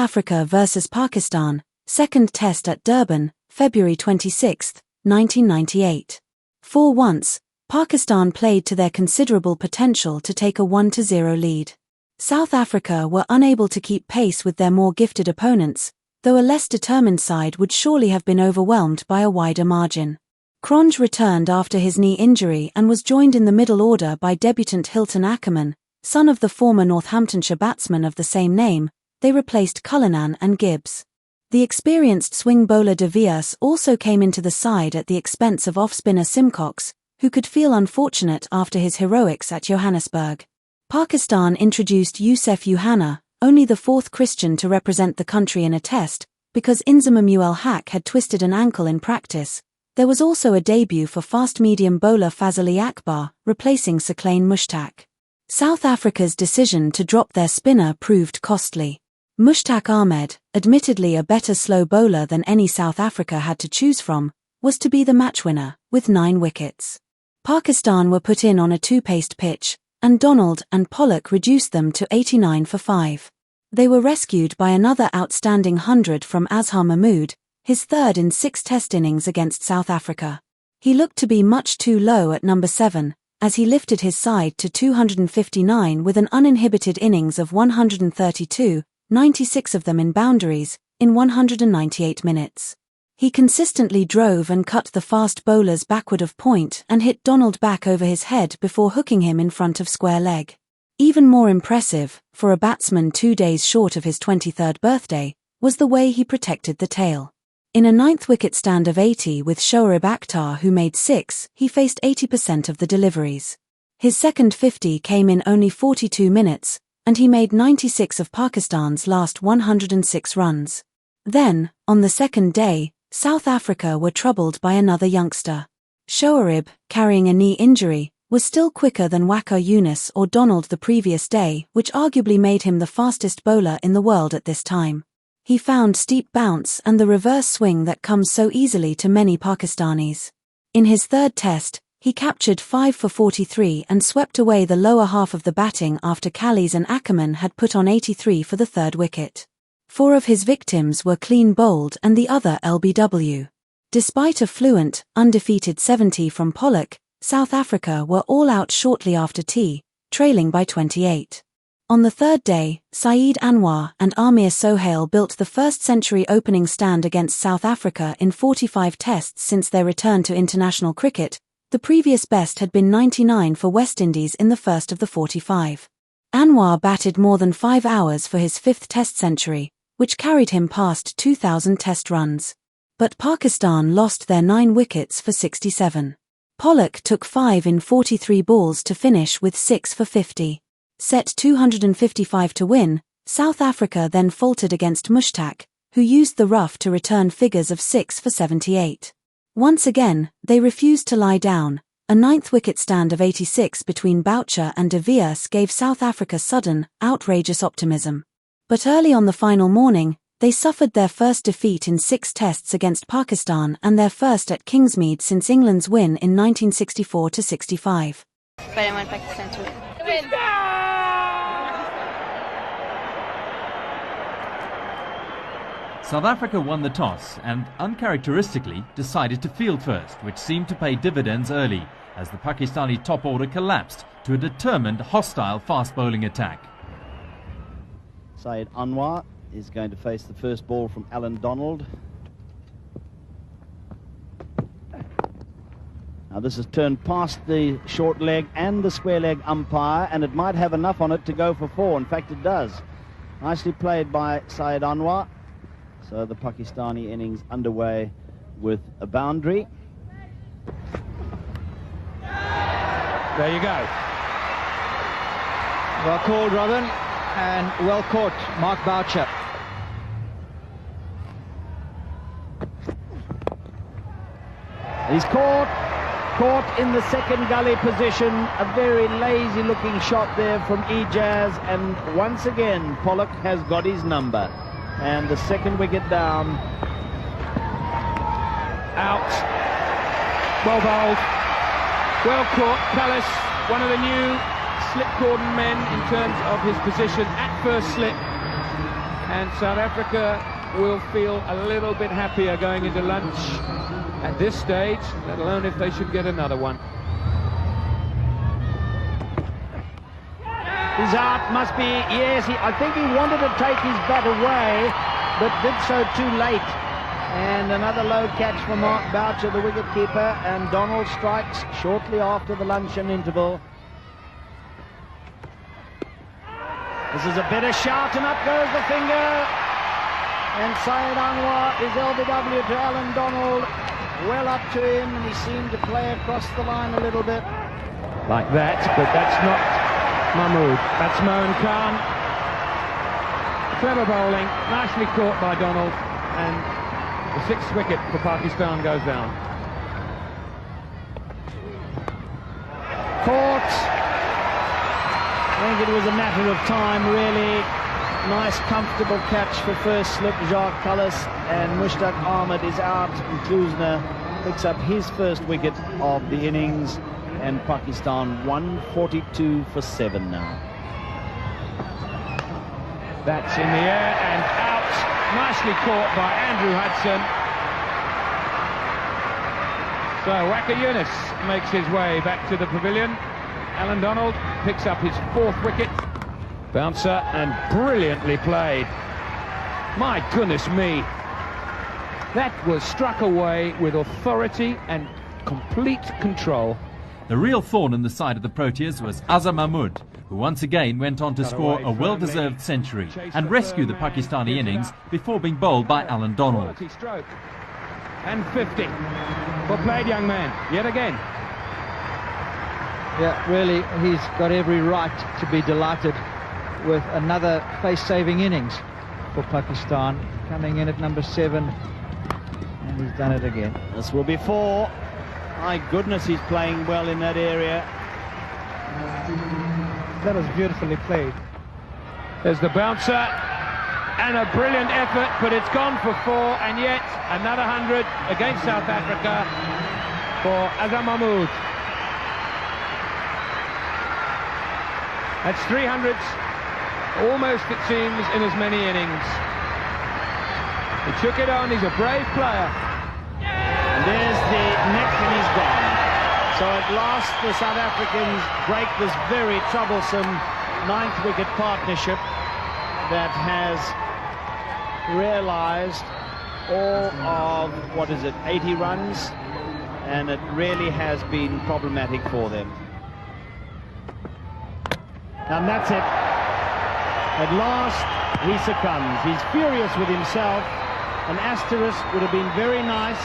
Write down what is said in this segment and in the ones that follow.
Africa vs Pakistan, second test at Durban, February 26, 1998. For once, Pakistan played to their considerable potential to take a 1-0 lead. South Africa were unable to keep pace with their more gifted opponents, though a less determined side would surely have been overwhelmed by a wider margin. Cronje returned after his knee injury and was joined in the middle order by debutant Hilton Ackerman, son of the former Northamptonshire batsman of the same name. They replaced Cullinan and Gibbs. The experienced swing bowler de Villiers also came into the side at the expense of off-spinner Simcox, who could feel unfortunate after his heroics at Johannesburg. Pakistan introduced Youssef Yohanna, only the fourth Christian to represent the country in a test, because Inzamam Haq had twisted an ankle in practice. There was also a debut for fast-medium bowler Fazali Akbar, replacing Sohail Mushtaq. South Africa's decision to drop their spinner proved costly. Mushtaq Ahmed, admittedly a better slow bowler than any South Africa had to choose from, was to be the match winner, with 9 wickets. Pakistan were put in on a two-paced pitch, and Donald and Pollock reduced them to 89 for 5. They were rescued by another outstanding 100 from Azhar Mahmood, his third in 6 test innings against South Africa. He looked to be much too low at number 7, as he lifted his side to 259 with an uninhibited innings of 132, 96 of them in boundaries, in 198 minutes. He consistently drove and cut the fast bowlers backward of point and hit Donald back over his head before hooking him in front of square leg. Even more impressive, for a batsman 2 days short of his 23rd birthday, was the way he protected the tail. In a 9th wicket stand of 80 with Shoaib Akhtar, who made 6, he faced 80% of the deliveries. His second 50 came in only 42 minutes, and he made 96 of Pakistan's last 106 runs. Then, on the second day, South Africa were troubled by another youngster. Shoaib, carrying a knee injury, was still quicker than Waqar Younis or Donald the previous day, which arguably made him the fastest bowler in the world at this time. He found steep bounce and the reverse swing that comes so easily to many Pakistanis. In his third test, he captured 5 for 43 and swept away the lower half of the batting after Kallis and Ackerman had put on 83 for the third wicket. 4 of his victims were clean bowled and the other LBW. Despite a fluent, undefeated 70 from Pollock, South Africa were all out shortly after tea, trailing by 28. On the third day, Saeed, Anwar and Aamer Sohail built the first century opening stand against South Africa in 45 tests since their return to international cricket. The previous best had been 99 for West Indies in the first of the 45. Anwar batted more than 5 hours for his 5th test century, which carried him past 2,000 test runs. But Pakistan lost their 9 wickets for 67. Pollock took 5 in 43 balls to finish with 6 for 50. Set 255 to win, South Africa then faltered against Mushtaq, who used the rough to return figures of 6 for 78. Once again, they refused to lie down. A 9th wicket stand of 86 between Boucher and de Villiers gave South Africa sudden, outrageous optimism. But early on the final morning, they suffered their first defeat in 6 tests against Pakistan and their first at Kingsmead since England's win in 1964-65. But I want Pakistan to win. South Africa won the toss and, uncharacteristically, decided to field first, which seemed to pay dividends early as the Pakistani top order collapsed to a determined, hostile fast-bowling attack. Saeed Anwar is going to face the first ball from Alan Donald. Now this has turned past the short leg and the square leg umpire, and it might have enough on it to go for 4. In fact, it does. Nicely played by Saeed Anwar. So the Pakistani innings underway with a boundary. There you go. Well called, Robin, and well caught, Mark Boucher. He's caught in the second gully position. A very lazy looking shot there from Ejaz, and once again Pollock has got his number. And the second wicket down. Out. Well bowled. Well caught. Kallis, one of the new slip cordon men in terms of his position at first slip. and South Africa will feel a little bit happier going into lunch at this stage, let alone if they should get another one. He's out, must be, yes, I think he wanted to take his bat away, but did so too late. And another low catch for Boucher, the wicketkeeper, and Donald strikes shortly after the luncheon interval. This is a better shot, and up goes the finger. And Saeed Anwar is LBW to Alan Donald, well up to him, and he seemed to play across the line a little bit. Like that, but that's not Mahmood. That's Mohan Khan. Clever bowling, nicely caught by Donald, and the 6th wicket for Pakistan goes down. Caught. I think it was a matter of time, really. Nice, comfortable catch for first slip, Jacques, Kallis, and Mushtaq Ahmed is out, and Klusner picks up his first wicket of the innings, and Pakistan 142 for 7 now. That's in the air and out, nicely caught by Andrew Hudson. So Wacker Yunus makes his way back to the pavilion. Alan Donald picks up his 4th wicket. Bouncer, and brilliantly played. My goodness me. That was struck away with authority and complete control. The real thorn in the side of the Proteas was Azhar Mahmood, who once again went on to score a well-deserved century and rescue the Pakistani innings before being bowled by Alan Donald. And 50. Well played, young man, yet again. Yeah, really, he's got every right to be delighted with another face-saving innings for Pakistan, coming in at number 7, and he's done it again. This will be 4. My goodness, he's playing well in that area. That was beautifully played. There's the bouncer, and a brilliant effort, but it's gone for 4, and yet another 100 against South Africa for Azhar Mahmood. That's 300s, almost it seems, in as many innings. He took it on, he's a brave player. And there's the neck, and he's gone. So at last the South Africans break this very troublesome 9th wicket partnership that has realized all of, 80 runs, and it really has been problematic for them. And that's it. At last, he succumbs. He's furious with himself. An asterisk would have been very nice,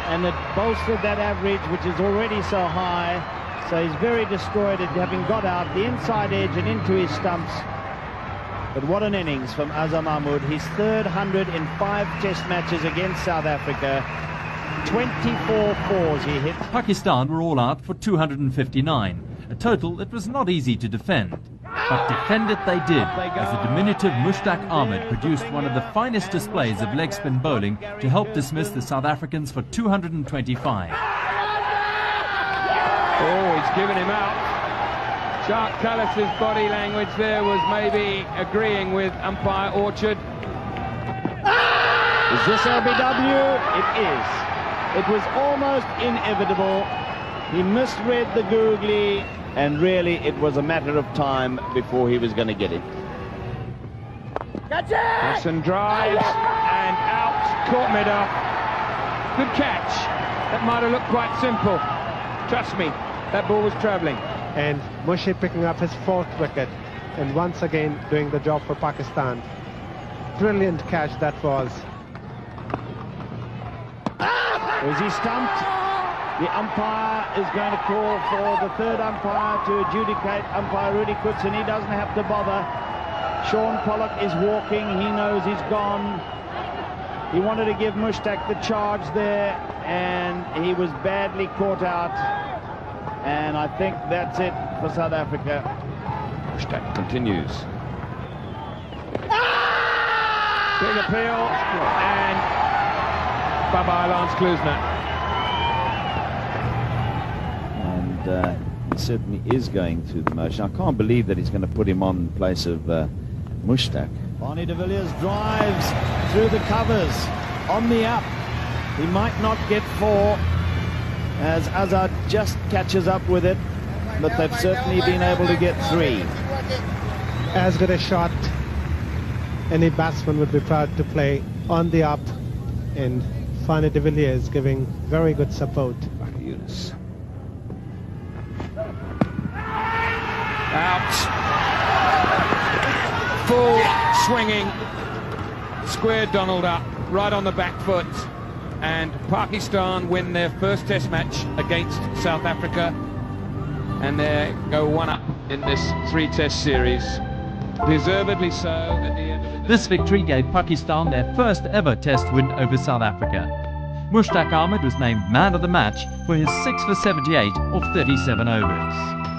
and it bolstered that average, which is already so high. So he's very destroyed at having got out the inside edge and into his stumps. But what an innings from Azhar Mahmood. His 3rd 100 in 5 test matches against South Africa. 24 fours he hit. Pakistan were all out for 259, a total that was not easy to defend. But defend it they did, as the diminutive Mushtaq Ahmed produced one of the finest displays of leg spin bowling to help dismiss the South Africans for 225. Oh, he's given him out. Jacques Kallis' body language there was maybe agreeing with umpire Orchard. Is this LBW? It is. It was almost inevitable. He misread the googly, and really it was a matter of time before he was going to get it. Hassan drives and out, caught mid-off. Good catch. That might have looked quite simple. Trust me, that ball was travelling. And Boucher picking up his 4th wicket, and once again doing the job for Pakistan. Brilliant catch that was. Was he stumped? The umpire is going to call for the 3rd umpire to adjudicate, umpire Rudy Coutts, and he doesn't have to bother. Sean Pollock is walking, he knows he's gone. He wanted to give Mushtaq the charge there, and he was badly caught out. And I think that's it for South Africa. Mushtaq continues. Big appeal, and bye-bye Lance Klusner. And he certainly is going through the motion. I can't believe that he's going to put him on in place of Mushtaq. Fanie de Villiers drives through the covers on the up. He might not get 4 as Azad just catches up with it, but they've certainly been able to get 3. As good a shot any batsman would be proud to play on the up, and Fanie de Villiers giving very good support. Bacher. Out. Full swinging. Squared Donald up, right on the back foot. And Pakistan win their first test match against South Africa. And they go 1 up in this 3-test series. Deservedly so at the end of the day. This victory gave Pakistan their first ever test win over South Africa. Mushtaq Ahmed was named man of the match for his 6 for 78 off 37 overs.